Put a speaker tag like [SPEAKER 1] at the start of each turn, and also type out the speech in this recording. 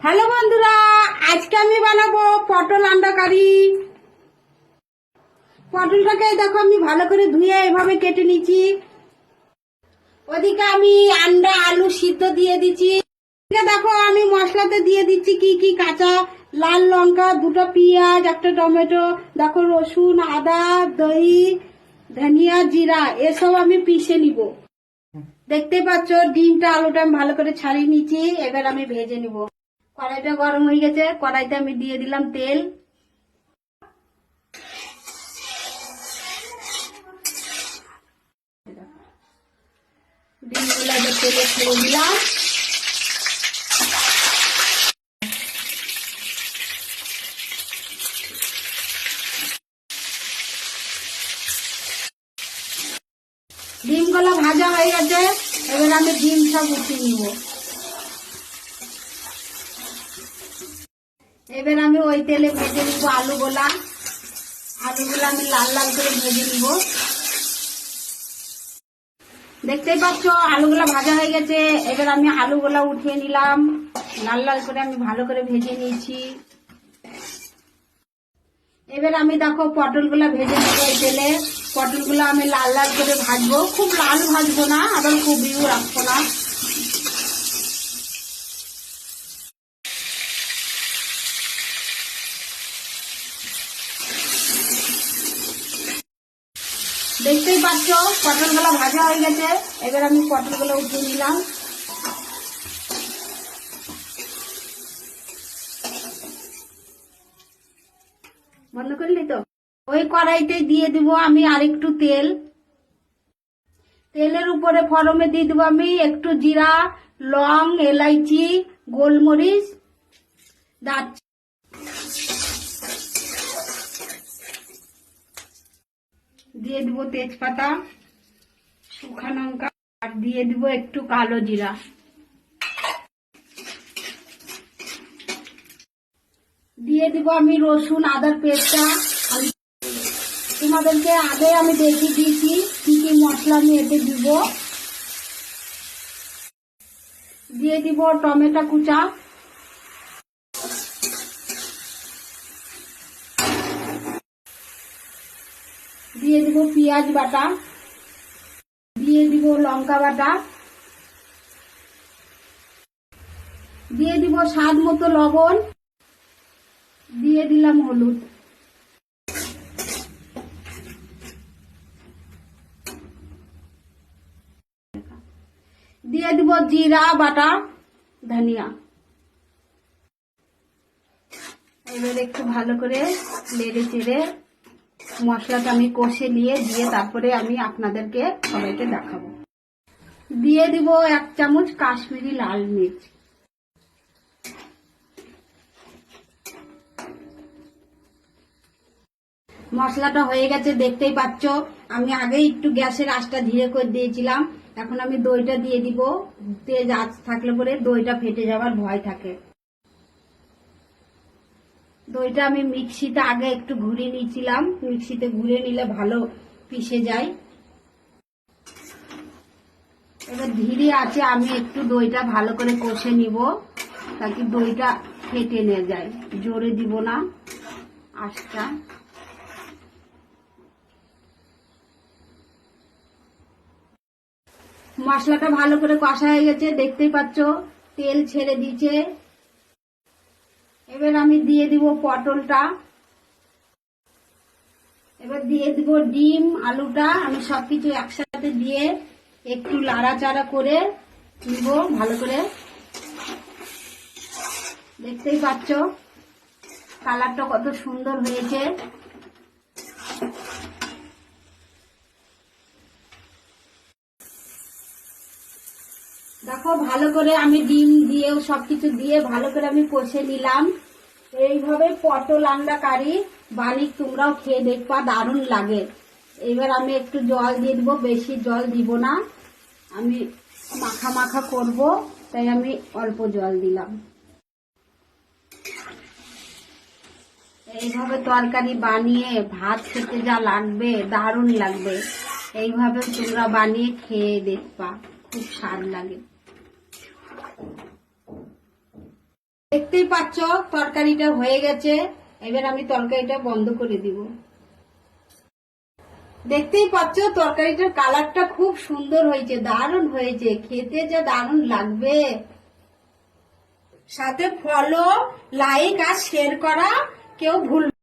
[SPEAKER 1] Hello বন্ধুরা, আজকে আমি বানাবো পটল আন্ডা কারি। পটলটাকে দেখো আমি ভালো করে ধুয়ে এভাবে কেটে নিচ্ছি। ওদিকে আমি আন্ডা আলু সিদ্ধ দিয়ে দিচ্ছি। দেখো আমি মশলাতে দিয়ে দিচ্ছি কি কি কাঁচা লাল লঙ্কা, দুটো পেঁয়াজ, একটা টমেটো, দেখো রসুন, আদা, দই, ধনিয়া, জিরা এসব আমি পিষে নিব। দেখতে পাচ্ছ ডিমটা আলুটা আমি ভালো করে ছাড়িয়ে নিচ্ছি। এবার আমি ভেজে নিব। কড়াইটা গরম হয়ে গেছে, কড়াইতে আমি দিয়ে দিলাম তেল। ডিমগুলো তেলে ছেড়ে দিলাম। ডিমগুলো ভাজা হয়ে গেছে, এবার আমি ডিম সব উঠিয়ে নিব। এবার আমি ওই তেলে ভেজে নিব আলুগুলা আমি লাল লাল করে ভেজে নিব। দেখতেই পাচ্ছ আলুগুলা ভাজা হয়ে গেছে, এবার আমি আলুগুলা উঠিয়ে নিলাম। লাল লাল করে আমি ভালো করে ভেজে নিয়েছি। এবার আমি দেখো পটলগুলা ভেজে নেবো এই তেলে। পটলগুলো আমি লাল লাল করে ভাজবো, খুব লাল ভাজবো না, আবার খুব ইউ রাখবো না। দেখতেই পাচ্ছ পটলগুলো ভাজা হয়ে গেছে, এবার আমি পটলগুলো উঠিয়ে নিলাম। বন্ধ করলি তো? ওই কড়াইতে দিয়ে দিব আমি আরেকটু তেল। তেলের উপরে ফড়মে দিয়ে দেবো আমি একটু জিরা, লং, এলাইচি, গোলমরিচ, দারচিনি, দিয়ে দিব তেজপাতা, শুকনো লঙ্কা, আর দিয়ে দিব একটু কালো জিরা। দিয়ে দিব আমি রসুন আদার পেস্টটা। তোমাদেরকে আগে আমি দেখিয়ে দিয়েছি কি কি মশলা আমি এতে দিব। দিয়ে দিব টমেটো কুচা, দিয়ে দিব পেঁয়াজ বাটা, দিয়ে দিব লঙ্কা বাটা, দিয়ে দিব স্বাদ মতো লবণ, দিয়ে দিলাম হলুদ। দিয়ে দিব জিরা বাটা, ধনিয়া। এবার একটু ভালো করে নেড়ে চেড়ে মশলাটা আমি কষে নিয়ে দিয়ে তারপরে আমি আপনাদেরকে সবাইকে দেখাবো। দিয়ে দিব 1 চামচ কাশ্মীরি লাল মির্চ। মশলাটা হয়ে গেছে, দেখতেই পাচ্ছ। আমি আগে একটু গ্যাসের আঁচটা ধীরে করে দিয়েছিলাম। এখন আমি দইটা দিয়ে দিব। তেজ আঁচ থাকলে পরে দইটা ফেটে যাওয়ার ভয় থাকে। দইটা আমি মিক্সিতে আগে একটু ঘুরিয়ে নিয়েছিলাম, মিক্সিতে ঘুরে নিলে ভালো পিষে যায়। এবার ধীরে আছে আমি একটু দইটা ভালো করে কষে নিব, তাকে দইটা ফেটে নিয়ে যায়। জোরে দিব না আঁচটা। মশলাটা ভালো করে কষা হয়ে গেছে, দেখতেই পাচ্ছ তেল ছেড়ে দিয়েছে। এবার আমি দিয়ে দিব পটলটা, এবার দিয়ে দিব ডিম আলুটা। আমি সবকিছু একসাথে দিয়ে একটু লাড়াচাড়া করে নিব ভালো করে। দেখতেই পাচ্ছ কালারটা কত সুন্দর হয়েছে। দেখো ভালো করে আমি ডিম দিয়েও সবকিছু দিয়ে ভালো করে আমি কষে নিলাম। এইভাবে পটল আন্ডা কারি বানিয়ে তোমরাও খেয়ে দেখবা, দারুণ লাগে। এবার আমি একটু জল দিয়ে দিব, বেশি জল দিব না, আমি মাখা মাখা করব, তাই আমি অল্প জল দিলাম। এইভাবে তরকারি বানিয়ে ভাত খেতে যা লাগবে, দারুণ লাগবে। এইভাবে তোমরা বানিয়ে খেয়ে দেখবা, খুব স্বাদ লাগে। দেখতেই পাচ্ছ তরকারিটা হয়ে গেছে। এবার আমি তরকারিটা বন্ধ করে দিব। দেখতেই পাচ্ছ তরকারিটার কালারটা খুব সুন্দর হয়েছে, দারুণ হয়েছে, খেতে যা দারুণ লাগবে। সাথে ফলো, লাইক আর শেয়ার করা কেউ ভুল